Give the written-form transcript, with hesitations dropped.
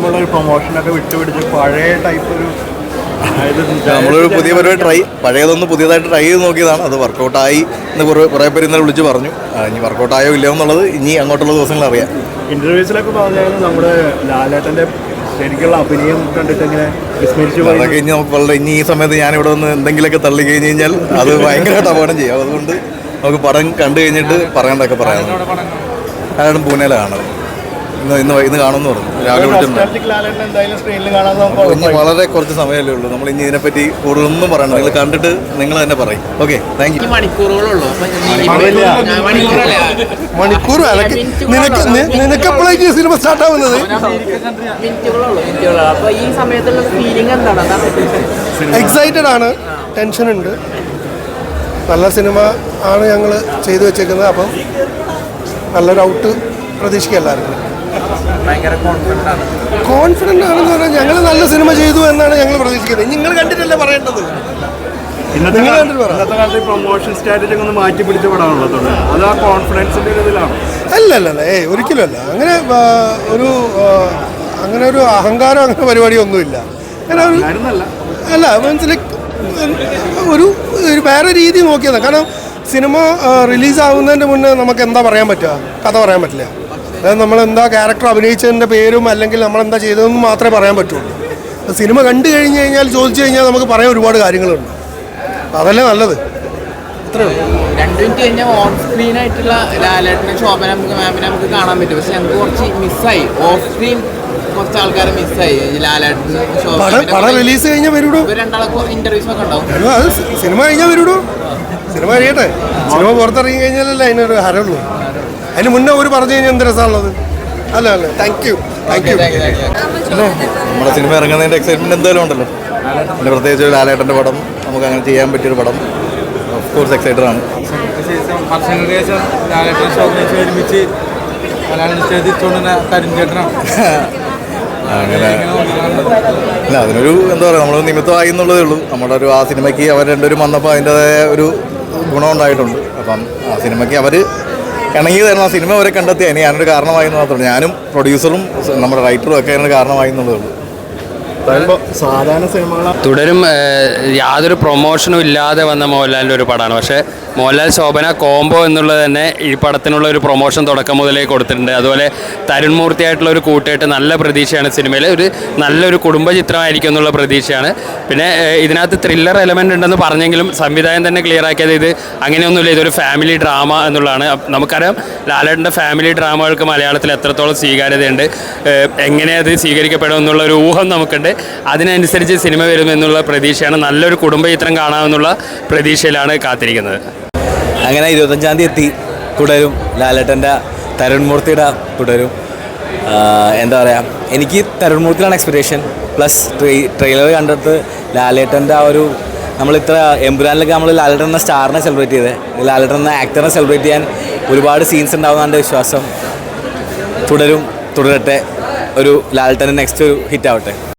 എന്നുള്ള ഒരു പ്രൊമോഷനൊക്കെ വിട്ടുപിടിച്ച് പഴയ ടൈപ്പ് ഒരു നമ്മളൊരു പുതിയ പരിപാടി പഴയതൊന്ന് പുതിയതായിട്ട് ട്രൈ ചെയ്ത് നോക്കിയതാണ്. അത് വർക്കൗട്ടായി എന്ന് കുറേ പേര് ഇന്നലെ വിളിച്ച് പറഞ്ഞു. ഇനി വർക്കൗട്ടായോ ഇല്ലയോ എന്നുള്ളത് ഇനി അങ്ങോട്ടുള്ള ദിവസങ്ങൾ അറിയാം. ഇന്റർവ്യൂസിലൊക്കെ പറഞ്ഞായിരുന്നു നമ്മുടെ ലാലേട്ടൻ്റെ ശരിക്കുള്ള അഭിനയം കണ്ടിട്ട് ഇങ്ങനെ വിസ്മരിച്ചു. അതൊക്കെ ഇനി നമുക്ക് വളരെ ഇനി ഈ സമയത്ത് ഞാനിവിടെ നിന്ന് എന്തെങ്കിലുമൊക്കെ തള്ളി കഴിഞ്ഞ് കഴിഞ്ഞാൽ അത് ഭയങ്കരമായിട്ട് അപകടം ചെയ്യും. അതുകൊണ്ട് നമുക്ക് പടം കണ്ടു കഴിഞ്ഞിട്ട് പറയേണ്ടതൊക്കെ പറയാം. ലാലേട്ടൻ പൂനെയിലാണ് ഇന്ന് കാണുമെന്ന് പറഞ്ഞു. രാവിലെ ഇനി വളരെ കുറച്ച് സമയമല്ലേ ഉള്ളൂ. നമ്മൾ ഇനി ഇതിനെപ്പറ്റി കൂടുതലൊന്നും പറയണ്ട. നിങ്ങൾ കണ്ടിട്ട് നിങ്ങൾ തന്നെ പറയും. Okay, thank you. മണിക്കൂർ നിനക്കെപ്പോഴേക്ക് സിനിമ സ്റ്റാർട്ട് ആവുന്നത്? എക്സൈറ്റഡ് ആണ്, ടെൻഷൻ ഉണ്ട്. നല്ല സിനിമ ആണ് ഞങ്ങൾ ചെയ്തു വെച്ചേക്കുന്നത്. അപ്പം നല്ലൊരു ഔട്ട് പ്രതീക്ഷിക്കുക എല്ലാവർക്കും. കോൺഫിഡൻ്റ് ആണെന്ന് പറഞ്ഞാൽ ഞങ്ങൾ നല്ല സിനിമ ചെയ്തു എന്നാണ് ഞങ്ങൾ പ്രതീക്ഷിക്കുന്നത്. നിങ്ങൾ കണ്ടിട്ടല്ലേ പറയേണ്ടത്. ഇന്നത്തെ കാലത്ത് പ്രൊമോഷൻ സ്ട്രാറ്റജി ഒന്ന് മാറ്റി പിടിച്ച പടമാണുള്ളത്. അത് ആ കോൺഫിഡൻസിൻ്റെ ഇതിലാണ്. അല്ല ഒരിക്കലും അല്ല. അങ്ങനെ ഒരു അഹങ്കാരം അങ്ങനെ പരിപാടിയൊന്നുമില്ല. അല്ല മനസ്സിലായി ഒരു വേറെ രീതി നോക്കിയതാണ്. കാരണം സിനിമ റിലീസാവുന്നതിൻ്റെ മുന്നേ നമുക്ക് എന്താ പറയാൻ പറ്റുക? കഥ പറയാൻ പറ്റില്ല. അതായത് നമ്മളെന്താ ക്യാരക്ടർ അഭിനയിച്ചതിൻ്റെ പേരും അല്ലെങ്കിൽ നമ്മളെന്താ ചെയ്തതെന്ന് മാത്രമേ പറയാൻ പറ്റുള്ളൂ. സിനിമ കണ്ടു കഴിഞ്ഞ് കഴിഞ്ഞാൽ ചോദിച്ചു കഴിഞ്ഞാൽ നമുക്ക് പറയാൻ ഒരുപാട് കാര്യങ്ങളുണ്ട്. അതല്ലേ നല്ലത്. അത്രേ ഉള്ളൂ. 2 മിനിറ്റ് കഴിഞ്ഞാൽ ഓൺ സ്ക്രീൻ ആയിട്ടുള്ള ലാലേട്ടനെ ശോഭന മാമിനെ നമുക്ക് കാണാൻ പറ്റും. പക്ഷെ ഞങ്ങൾക്ക് കുറച്ച് മിസ്സായി. ഓഫ് സ്ക്രീൻ കുറച്ച് ആൾക്കാരെ മിസ്സായി. ലാലേട്ടന് പടം റിലീസ് കഴിഞ്ഞാൽ വരൂടോ. രണ്ടാളൊക്കെ ഇന്റർവ്യൂസ് ഒക്കെ ഉണ്ടാവും. അത് സിനിമ കഴിഞ്ഞാൽ വരൂടോ. സിനിമ കഴിയട്ടെ. സിനിമ പുറത്തിറങ്ങി കഴിഞ്ഞാലല്ലേ അതിനൊരു ഹരമുള്ളൂ. അതിന് മുന്നേ ഒരു പറഞ്ഞു കഴിഞ്ഞാൽ എന്ത് രസമാണുള്ളത്. അല്ല താങ്ക് യു. നമ്മുടെ സിനിമ ഇറങ്ങുന്നതിൻ്റെ എക്സൈറ്റ്മെൻറ്റ് എന്തായാലും ഉണ്ടല്ലോ. പിന്നെ പ്രത്യേകിച്ച് ഒരു ലാലേട്ടൻ്റെ പടം നമുക്ക് അങ്ങനെ ചെയ്യാൻ പറ്റിയൊരു പടം. ഓഫ് കോഴ്സ് എക്സൈറ്റഡ് ആണ്. വർഷങ്ങൾക്ക് ശേഷം ലാലേട്ടൻ ശോഭനേച്ച് ഒരുമിച്ച് അങ്ങനെ അല്ല, അതിനൊരു എന്താ പറയുക, നമ്മൾ നിമിത്തമായി എന്നുള്ളതേ ഉള്ളൂ. നമ്മുടെ ഒരു ആ സിനിമയ്ക്ക് അവർ രണ്ടുപേരും വന്നപ്പോൾ അതിൻ്റെതായ ഒരു ഗുണം ഉണ്ടായിട്ടുണ്ട്. അപ്പം ആ സിനിമയ്ക്ക് അവർ ഇണങ്ങി തരണം. ആ സിനിമ അവരെ കണ്ടെത്തി. ഇനി ഞാനൊരു കാരണമായി എന്ന് മാത്രമേ. ഞാനും പ്രൊഡ്യൂസറും നമ്മുടെ റൈറ്ററും ഒക്കെ അതിനൊരു കാരണമായി എന്നുള്ളതേ ഉള്ളൂ. സാധാരണ സിനിമകൾ തുടരും യാതൊരു പ്രൊമോഷനും ഇല്ലാതെ വന്ന മോഹൻലാലിൻ്റെ ഒരു പടമാണ്. പക്ഷേ മോഹൻലാൽ ശോഭന കോംബോ എന്നുള്ളത് തന്നെ ഈ പടത്തിനുള്ള ഒരു പ്രൊമോഷൻ തുടക്കം മുതലേ കൊടുത്തിട്ടുണ്ട്. അതുപോലെ തരുൺ മൂർത്തിയായിട്ടുള്ള ഒരു കൂട്ടായിട്ട് നല്ല പ്രതീക്ഷയാണ്. സിനിമയിൽ ഒരു നല്ലൊരു കുടുംബചിത്രമായിരിക്കും എന്നുള്ള പ്രതീക്ഷയാണ്. പിന്നെ ഇതിനകത്ത് ത്രില്ലർ എലമെൻ്റ് ഉണ്ടെന്ന് പറഞ്ഞെങ്കിലും സംവിധായകൻ തന്നെ ക്ലിയർ ആക്കിയത് ഇത് അങ്ങനെയൊന്നുമില്ല, ഇതൊരു ഫാമിലി ഡ്രാമ എന്നുള്ളതാണ്. നമുക്കറിയാം ലാലേട്ടൻ്റെ ഫാമിലി ഡ്രാമകൾക്ക് മലയാളത്തിൽ എത്രത്തോളം സ്വീകാര്യതയുണ്ട്, എങ്ങനെ അത് സ്വീകരിക്കപ്പെടും എന്നുള്ളൊരു ഊഹം നമുക്കുണ്ട്. അതിനനുസരിച്ച് സിനിമ വരുമെന്നുള്ള പ്രതീക്ഷയാണ്. നല്ലൊരു കുടുംബചിത്രം കാണാമെന്നുള്ള പ്രതീക്ഷയിലാണ് കാത്തിരിക്കുന്നത്. അങ്ങനെ 25-ാം തീയതി എത്തി. തുടരും. ലാലേട്ടൻ്റെ തരുൺ മൂർത്തിയുടെ തുടരും. എന്താ പറയുക, എനിക്ക് തരുൺ മൂർത്തിയിലാണ് എക്സ്പെക്റ്റേഷൻ. പ്ലസ് ട്രെയിലർ കണ്ടിട്ട് ലാലേട്ടൻ്റെ ആ ഒരു നമ്മളിത്ര എമ്പുരാനിലൊക്കെ നമ്മൾ ലാലേട്ടൻ എന്ന സ്റ്റാറിനെ സെലിബ്രേറ്റ് ചെയ്തത്, ലാലേട്ടൻ എന്ന ആക്ടറിനെ സെലിബ്രേറ്റ് ചെയ്യാൻ ഒരുപാട് സീൻസ് ഉണ്ടാവുന്നതാണ് എൻ്റെ വിശ്വാസം. തുടരട്ടെ. ഒരു ലാലേട്ടൻ്റെ നെക്സ്റ്റ് ഒരു ഹിറ്റ് ആവട്ടെ.